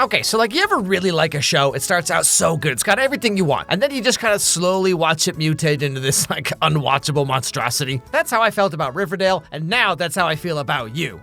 Okay, so like you ever really like a show? It starts out so good, it's got everything you want, and then you just kind of slowly watch it mutate into this like unwatchable monstrosity. That's how I felt about Riverdale, and now that's how I feel about you.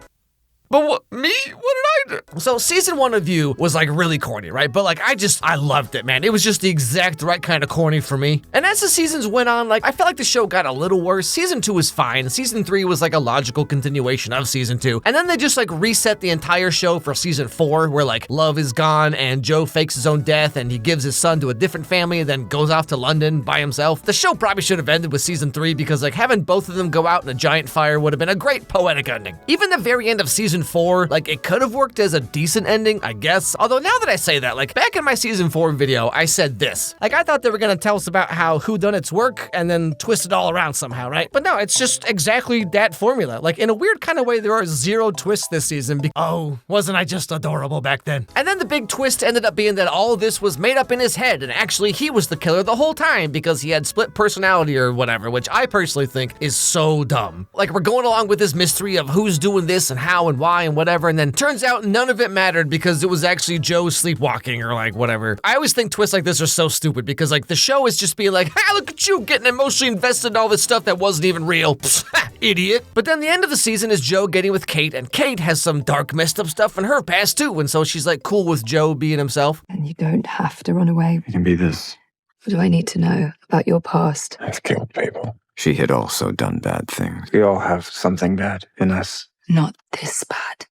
But what, me? What did I do? So season 1 of You was like really corny, right? But like I loved it, man. It was just the exact right kind of corny for me. And as the seasons went on, like I felt like the show got a little worse. Season 2 was fine. Season 3 was like a logical continuation of season 2. And then they just like reset the entire show for season 4, where like love is gone and Joe fakes his own death and he gives his son to a different family and then goes off to London by himself. The show probably should have ended with season 3 because like having both of them go out in a giant fire would have been a great poetic ending. Even the very end of season 4, like it could have worked as a decent ending, I guess. Although now that I say that, like back in my season 4 video, I said this. Like I thought they were gonna tell us about how whodunits work and then twist it all around somehow, right? But no, it's just exactly that formula. Like in a weird kind of way, there are 0 twists this season. Oh, wasn't I just adorable back then? And then the big twist ended up being that all of this was made up in his head, and actually he was the killer the whole time because he had split personality or whatever, which I personally think is so dumb. Like we're going along with this mystery of who's doing this and how and why and whatever, and then turns out none of it mattered because it was actually Joe sleepwalking or like whatever. I always think twists like this are so stupid because like the show is just being like, ha, look at you getting emotionally invested in all this stuff that wasn't even real. Psst, idiot. But then the end of the season is Joe getting with Kate, and Kate has some dark messed up stuff in her past too, and so she's like cool with Joe being himself. And you don't have to run away. You can be this. What do I need to know about your past? I've killed people. She had also done bad things. We all have something bad in us. Not this bad.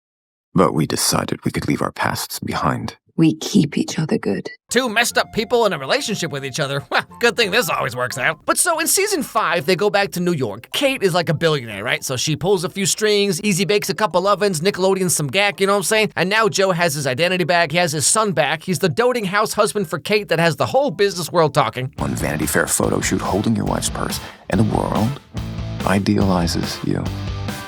But we decided we could leave our pasts behind. We keep each other good. 2 messed up people in a relationship with each other. Well, good thing this always works out. But so in season 5, they go back to New York. Kate is like a billionaire, right? So she pulls a few strings, easy bakes a couple ovens, Nickelodeon some gack, you know what I'm saying? And now Joe has his identity back, he has his son back, he's the doting house husband for Kate that has the whole business world talking. One Vanity Fair photo shoot holding your wife's purse, and the world idealizes you.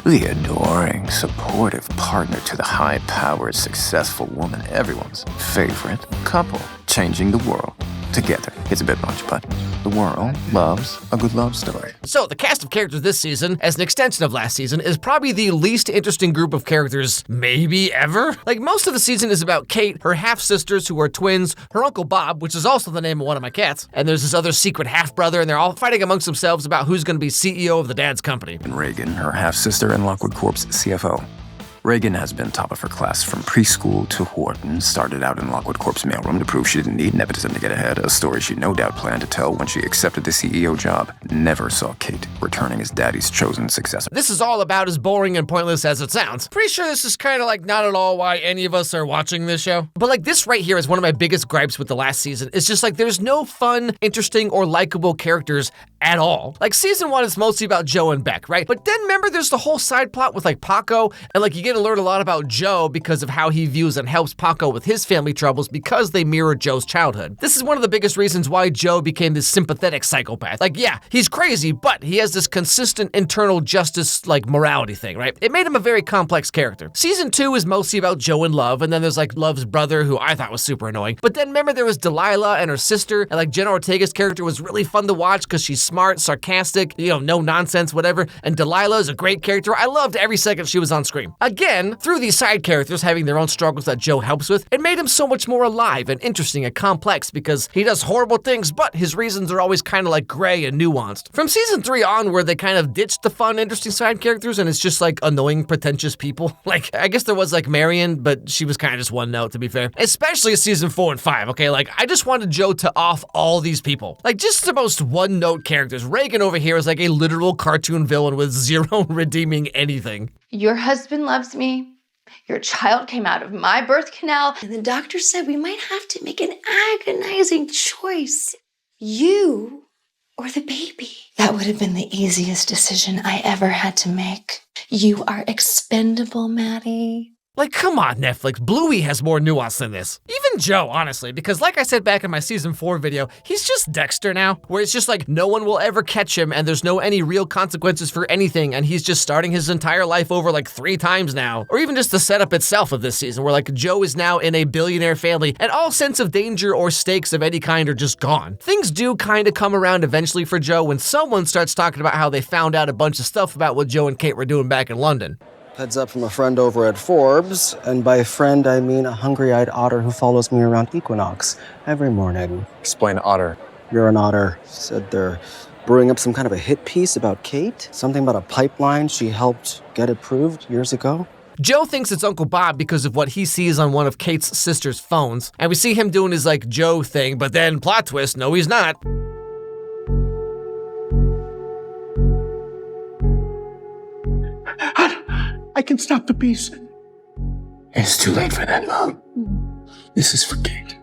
The adoring, supportive partner to the high-powered, successful woman, everyone's favorite couple, changing the world together. It's a bit much, but the world loves a good love story. So the cast of characters this season, as an extension of last season, is probably the least interesting group of characters maybe ever. Like most of the season is about Kate, her half-sisters who are twins, her Uncle Bob, which is also the name of one of my cats, and there's this other secret half-brother, and they're all fighting amongst themselves about who's gonna be CEO of the dad's company. And Reagan, her half-sister and Lockwood Corp's CFO. Reagan has been top of her class from preschool to Wharton, started out in Lockwood Corp's mailroom to prove she didn't need nepotism to get ahead, a story she no doubt planned to tell when she accepted the CEO job. Never saw Kate returning as daddy's chosen successor. This is all about as boring and pointless as it sounds. Pretty sure this is kind of like not at all why any of us are watching this show. But like this right here is one of my biggest gripes with the last season. It's just like there's no fun, interesting, or likable characters at all. Like season 1 is mostly about Joe and Beck, right? But then remember there's the whole side plot with like Paco, and like you get to learn a lot about Joe because of how he views and helps Paco with his family troubles because they mirror Joe's childhood. This is one of the biggest reasons why Joe became this sympathetic psychopath. Like yeah, he's crazy, but he has this consistent internal justice like morality thing, right? It made him a very complex character. Season 2 is mostly about Joe and Love, and then there's like Love's brother who I thought was super annoying. But then remember there was Delilah and her sister, and like Jenna Ortega's character was really fun to watch because she's smart, sarcastic, you know, no nonsense, whatever. And Delilah is a great character. I loved every second she was on screen. Again, through these side characters having their own struggles that Joe helps with, it made him so much more alive and interesting and complex because he does horrible things, but his reasons are always kind of like gray and nuanced. From season 3 onward, they kind of ditched the fun, interesting side characters, and it's just like annoying, pretentious people. Like, I guess there was like Marion, but she was kind of just one note, to be fair. Especially season 4 and 5, okay? Like, I just wanted Joe to off all these people. Like, just the most one-note characters. Reagan over here is like a literal cartoon villain with zero redeeming anything. Your husband loves me. Your child came out of my birth canal, and the doctor said we might have to make an agonizing choice. You or the baby. That would have been the easiest decision I ever had to make. You are expendable, Maddie. Like, come on, Netflix. Bluey has more nuance than this. Even Joe, honestly, because like I said back in my season 4 video, he's just Dexter now, where it's just like no one will ever catch him and there's no any real consequences for anything, and he's just starting his entire life over like 3 times now. Or even just the setup itself of this season, where like Joe is now in a billionaire family and all sense of danger or stakes of any kind are just gone. Things do kind of come around eventually for Joe when someone starts talking about how they found out a bunch of stuff about what Joe and Kate were doing back in London. Heads up from a friend over at Forbes, and by friend I mean a hungry-eyed otter who follows me around Equinox every morning. Explain otter. You're an otter. Said they're brewing up some kind of a hit piece about Kate. Something about a pipeline she helped get approved years ago. Joe thinks it's Uncle Bob because of what he sees on one of Kate's sister's phones. And we see him doing his like Joe thing, but then plot twist, no he's not. I can stop the beast. It's too late for that, Mom. This is for Kate.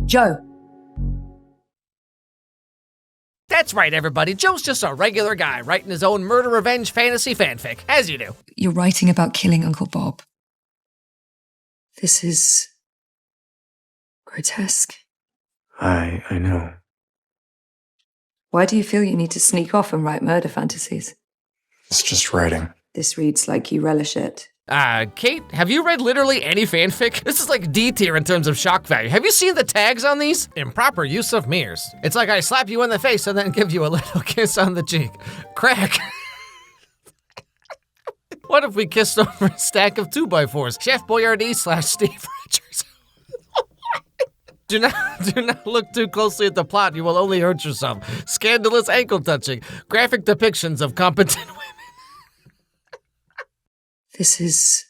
Joe. That's right, everybody. Joe's just a regular guy writing his own murder revenge fantasy fanfic, as you do. You're writing about killing Uncle Bob. This is grotesque. I know. Why do you feel you need to sneak off and write murder fantasies? It's just writing. This reads like you relish it. Kate, have you read literally any fanfic? This is like D tier in terms of shock value. Have you seen the tags on these? Improper use of Meyers. It's like I slap you in the face and then give you a little kiss on the cheek. Crack. What if we kissed over a stack of 2x4s? Chef Boyardee / Steve Richards. Do not look too closely at the plot. You will only hurt yourself. Scandalous ankle touching. Graphic depictions of competent women. This is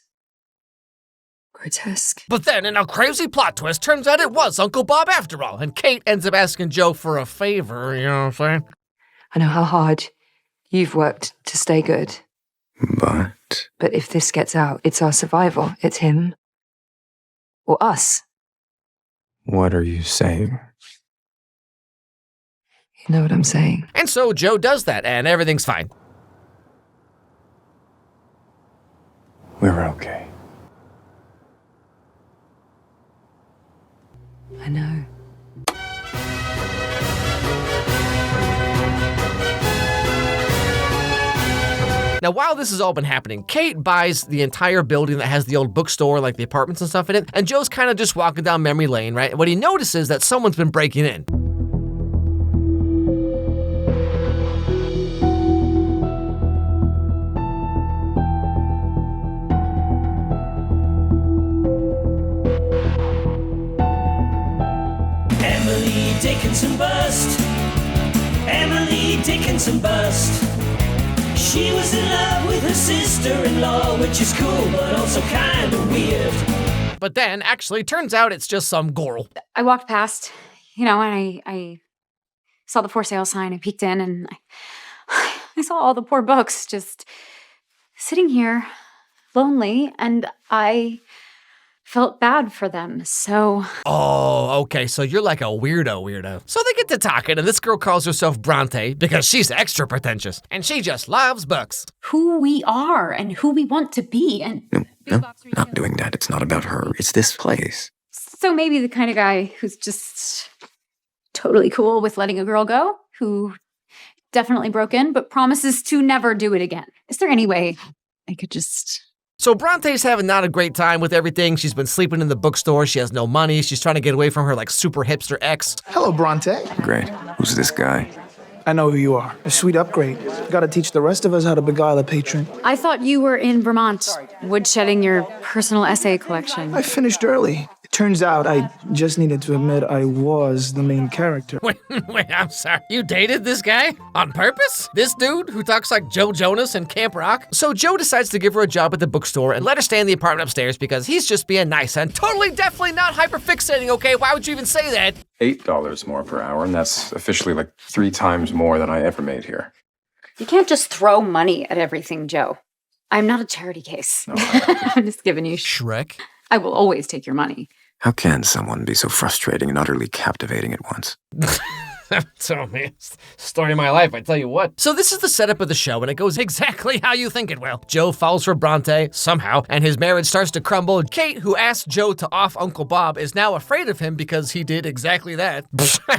grotesque. But then, in a crazy plot twist, turns out it was Uncle Bob after all, and Kate ends up asking Joe for a favor, you know what I'm saying? I know how hard you've worked to stay good. But if this gets out, it's our survival. It's him. Or us. what are you saying? You know what I'm saying? And so Joe does that, and everything's fine. We're okay. I know. Now, while this has all been happening, Kate buys the entire building that has the old bookstore, like the apartments and stuff in it, and Joe's kind of just walking down memory lane, right? And what he notices is that someone's been breaking in. Emily Dickinson bust. Emily Dickinson bust. She was in love with her sister-in-law, which is cool, but also kind of weird. But then, actually, turns out it's just some girl. I walked past, and I saw the for sale sign. I peeked in, and I saw all the poor books just sitting here, lonely, and I felt bad for them, so... Oh, okay, so you're like a weirdo. So they get to talking, and this girl calls herself Bronte because she's extra pretentious, and she just loves books. Who we are and who we want to be, and... No, not doing that. It's not about her. It's this place. So maybe the kind of guy who's just totally cool with letting a girl go, who definitely broke in, but promises to never do it again. Is there any way I could just... So Bronte's having not a great time with everything. She's been sleeping in the bookstore. She has no money. She's trying to get away from her like super hipster ex. Hello, Bronte. Great. Who's this guy? I know who you are. A sweet upgrade. Gotta teach the rest of us how to beguile a patron. I thought you were in Vermont, woodshedding your personal essay collection. I finished early. It turns out I just needed to admit I was the main character. Wait, I'm sorry. You dated this guy? On purpose? This dude who talks like Joe Jonas in Camp Rock? So Joe decides to give her a job at the bookstore and let her stay in the apartment upstairs because he's just being nice and totally, definitely not hyperfixating, okay? Why would you even say that? $8 more per hour, and that's officially like 3 times more than I ever made here. You can't just throw money at everything, Joe. I'm not a charity case. No, I'm just giving you Shrek? I will always take your money. How can someone be so frustrating and utterly captivating at once? So, man, story of my life, I tell you what. So this is the setup of the show, and it goes exactly how you think it will. Joe falls for Bronte, somehow, and his marriage starts to crumble. Kate, who asked Joe to off Uncle Bob, is now afraid of him because he did exactly that.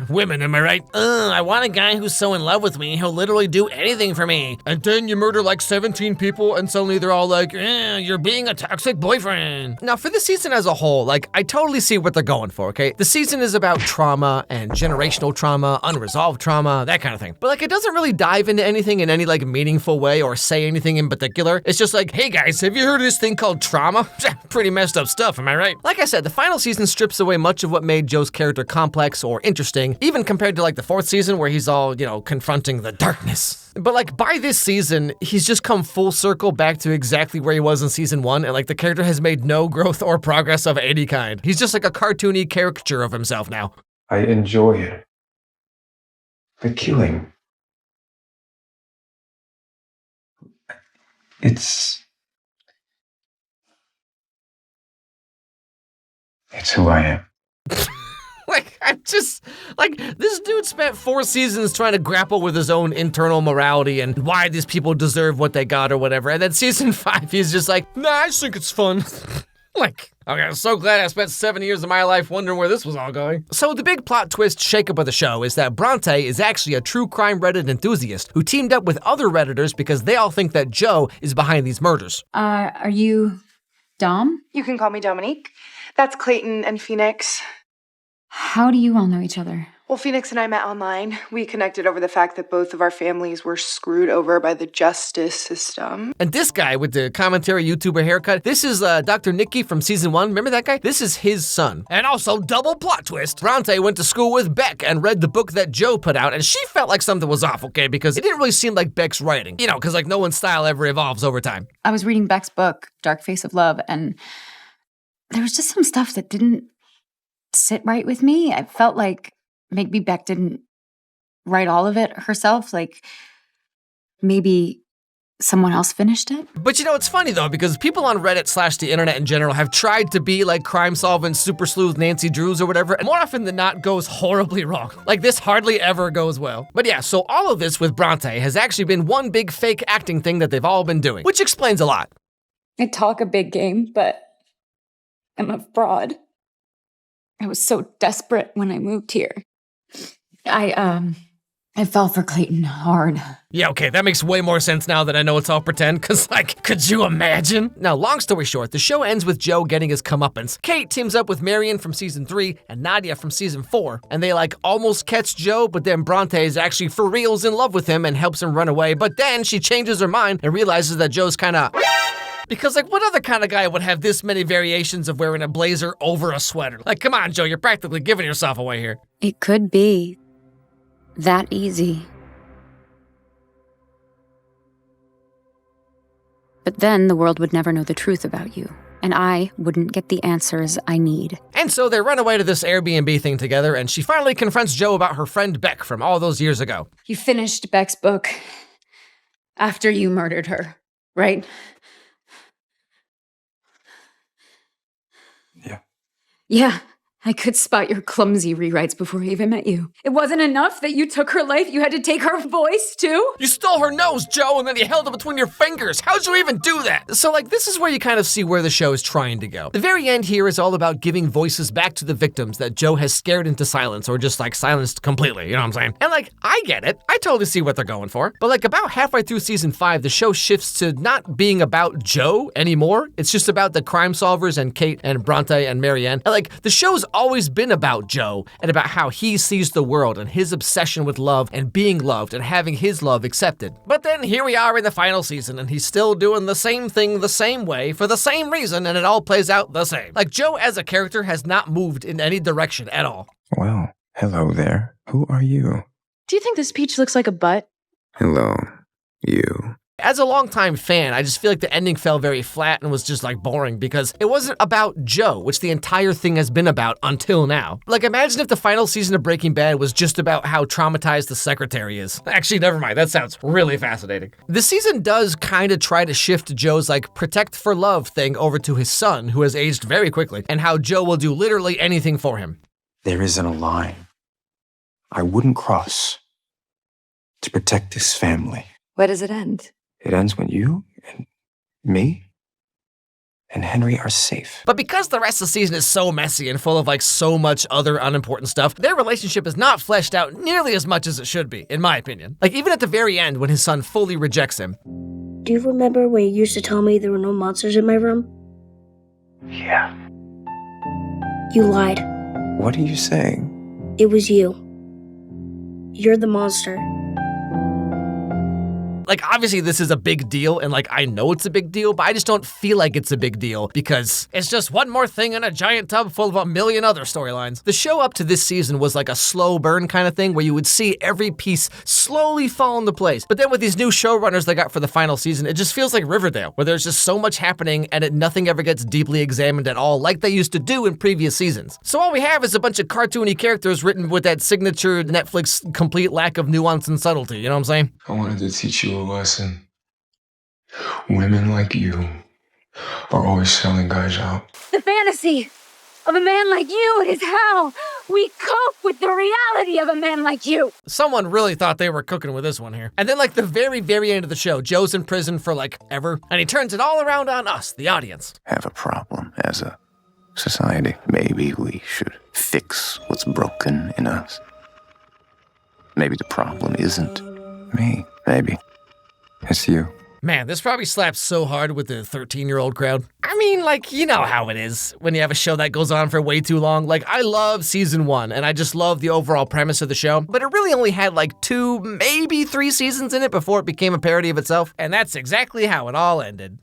Women, am I right? I want a guy who's so in love with me, he'll literally do anything for me. And then you murder like 17 people, and suddenly they're all like, you're being a toxic boyfriend. Now, for the season as a whole, like, I totally see what they're going for, okay? The season is about trauma and generational trauma, unresolved trauma, that kind of thing. But like, it doesn't really dive into anything in any like meaningful way or say anything in particular. It's just like, hey guys, have you heard of this thing called trauma? Pretty messed up stuff, am I right? Like I said, the final season strips away much of what made Joe's character complex or interesting, even compared to like the 4th season where he's all, confronting the darkness. But like by this season, he's just come full circle back to exactly where he was in season 1, and like the character has made no growth or progress of any kind. He's just like a cartoony caricature of himself now. I enjoy it. The killing. It's who I am. This dude spent 4 seasons trying to grapple with his own internal morality and why these people deserve what they got or whatever. And then season 5, he's just like, nah, I just think it's fun. Okay, I'm so glad I spent 7 years of my life wondering where this was all going. So the big plot twist shakeup of the show is that Bronte is actually a true crime Reddit enthusiast who teamed up with other Redditors because they all think that Joe is behind these murders. Are you Dom? You can call me Dominique. That's Clayton and Phoenix. How do you all know each other? Well, Phoenix and I met online. We connected over the fact that both of our families were screwed over by the justice system. And this guy with the commentary YouTuber haircut, this is Dr. Nikki from season 1. Remember that guy? This is his son. And also, double plot twist. Bronte went to school with Beck and read the book that Joe put out, and she felt like something was off, okay? Because it didn't really seem like Beck's writing. Because like no one's style ever evolves over time. I was reading Beck's book, Dark Face of Love, and there was just some stuff that didn't sit right with me. I felt like maybe Beck didn't write all of it herself. Like maybe someone else finished it. But it's funny though, because people on Reddit / the internet in general have tried to be like crime-solving super sleuth Nancy Drews or whatever, and more often than not goes horribly wrong. Like this hardly ever goes well. But yeah, so all of this with Bronte has actually been one big fake acting thing that they've all been doing, which explains a lot. I talk a big game, but I'm a fraud. I was so desperate when I moved here. I fell for Clayton hard. Yeah, okay, that makes way more sense now that I know it's all pretend, because, could you imagine? Now, long story short, the show ends with Joe getting his comeuppance. Kate teams up with Marion from season 3 and Nadia from season 4, and they, almost catch Joe, but then Bronte is actually for reals in love with him and helps him run away, but then she changes her mind and realizes that Joe's kinda... Because, what other kind of guy would have this many variations of wearing a blazer over a sweater? Come on, Joe, you're practically giving yourself away here. It could be that easy. But then the world would never know the truth about you, and I wouldn't get the answers I need. And so they run away to this Airbnb thing together, and she finally confronts Joe about her friend Beck from all those years ago. You finished Beck's book after you murdered her, right? Yeah, I could spot your clumsy rewrites before I even met you. It wasn't enough that you took her life, you had to take her voice, too? You stole her nose, Joe, and then you held it between your fingers. How'd you even do that? So, this is where you kind of see where the show is trying to go. The very end here is all about giving voices back to the victims that Joe has scared into silence, or just, silenced completely, you know what I'm saying? And, I get it. I totally see what they're going for. But, about halfway through season 5, the show shifts to not being about Joe anymore. It's just about the crime solvers and Kate and Bronte and Marianne. And, the show's always been about Joe and about how he sees the world and his obsession with love and being loved and having his love accepted. But then here we are in the final season and he's still doing the same thing the same way for the same reason, and it all plays out the same. Joe as a character has not moved in any direction at all. Well, hello there. Who are you? Do you think this peach looks like a butt? Hello, you. As a longtime fan, I just feel like the ending fell very flat and was just boring because it wasn't about Joe, which the entire thing has been about until now. Imagine if the final season of Breaking Bad was just about how traumatized the secretary is. Actually, never mind. That sounds really fascinating. The season does kind of try to shift Joe's protect for love thing over to his son, who has aged very quickly, and how Joe will do literally anything for him. There isn't a line I wouldn't cross to protect this family. Where does it end? It ends when you and me and Henry are safe. But because the rest of the season is so messy and full of so much other unimportant stuff, their relationship is not fleshed out nearly as much as it should be, in my opinion. Even at the very end when his son fully rejects him. Do you remember when you used to tell me there were no monsters in my room? Yeah. You lied. What are you saying? It was you. You're the monster. Like, obviously this is a big deal, and like, I know it's a big deal, but I just don't feel like it's a big deal because it's just one more thing in a giant tub full of a million other storylines. The show up to this season was like a slow burn kind of thing where you would see every piece slowly fall into place. But then with these new showrunners they got for the final season, it just feels like Riverdale, where there's just so much happening and nothing ever gets deeply examined at all like they used to do in previous seasons. So all we have is a bunch of cartoony characters written with that signature Netflix complete lack of nuance and subtlety, you know what I'm saying? I wanted to teach you a lesson. Women like you are always selling guys out. The fantasy of a man like you is how we cope with the reality of a man like you. Someone really thought they were cooking with this one here. And then like the very end of the show, Joe's in prison for like ever, and he turns it all around on us, the audience. Have a problem as a society. Maybe we should fix what's broken in us. Maybe the problem isn't me. Maybe it's you. Man, this probably slaps so hard with the 13-year-old crowd. I mean, like, you know how it is when you have a show that goes on for way too long. Like, I love season 1, and I just love the overall premise of the show, but it really only had like 2, maybe 3 seasons in it before it became a parody of itself, and that's exactly how it all ended.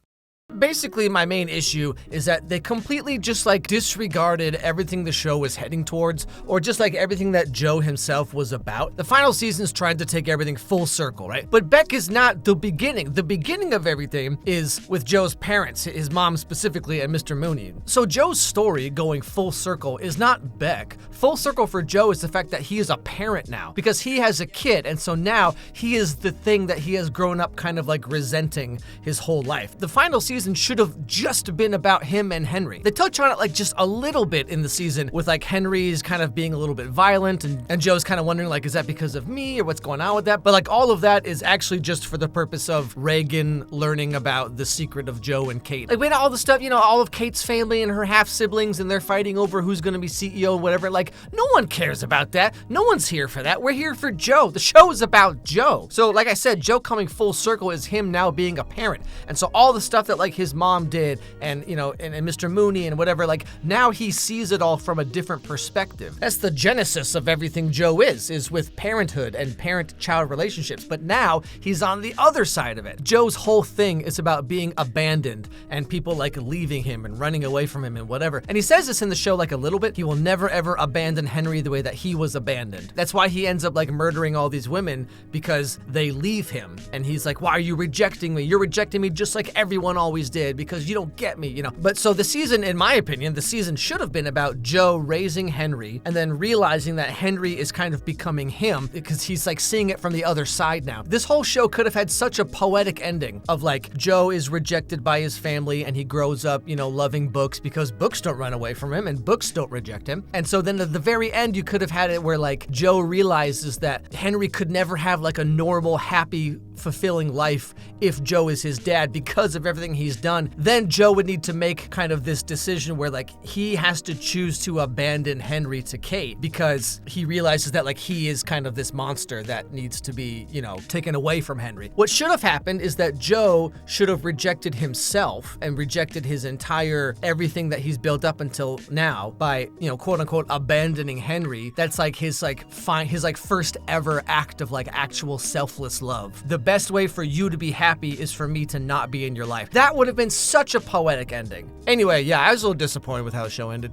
Basically, my main issue is that they completely just like disregarded everything the show was heading towards, or just like everything that Joe himself was about. The final season's trying to take everything full circle, right? But Beck is not the beginning. The beginning of everything is with Joe's parents, his mom specifically, and Mr. Mooney. So Joe's story going full circle is not Beck. Full circle for Joe is the fact that he is a parent now, because he has a kid, and so now he is the thing that he has grown up kind of like resenting his whole life. The final season should have just been about him and Henry. They touch on it like just a little bit in the season with like Henry's kind of being a little bit violent and Joe's kind of wondering like, is that because of me or what's going on with that? But like all of that is actually just for the purpose of Reagan learning about the secret of Joe and Kate. Like we had all the stuff, you know, all of Kate's family and her half siblings and they're fighting over who's gonna be CEO and whatever. Like no one cares about that. No one's here for that. We're here for Joe. The show is about Joe. So like I said, Joe coming full circle is him now being a parent. And so all the stuff that like his mom did and you know and Mr. Mooney and whatever, like now he sees it all from a different perspective. That's the genesis of everything Joe is with parenthood and parent-child relationships, but now he's on the other side of it. Joe's whole thing is about being abandoned and people like leaving him and running away from him and whatever. And he says this in the show like a little bit. He will never ever abandon Henry the way that he was abandoned. That's why he ends up like murdering all these women, because they leave him and he's like, why are you rejecting me? You're rejecting me just like everyone always did because you don't get me, you know. But so the season, in my opinion, the season should have been about Joe raising Henry and then realizing that Henry is kind of becoming him because he's like seeing it from the other side now. This whole show could have had such a poetic ending of like Joe is rejected by his family and he grows up, you know, loving books because books don't run away from him and books don't reject him. And so then at the very end, you could have had it where like Joe realizes that Henry could never have like a normal, happy, fulfilling life if Joe is his dad because of everything he's done. Then Joe would need to make kind of this decision where like he has to choose to abandon Henry to Kate because he realizes that like he is kind of this monster that needs to be, you know, taken away from Henry. What should have happened is that Joe should have rejected himself and rejected his entire everything that he's built up until now by, you know, quote unquote abandoning Henry. That's like his first ever act of like actual selfless love. The best way for you to be happy is for me to not be in your life. That would have been such a poetic ending. Anyway, yeah, I was a little disappointed with how the show ended.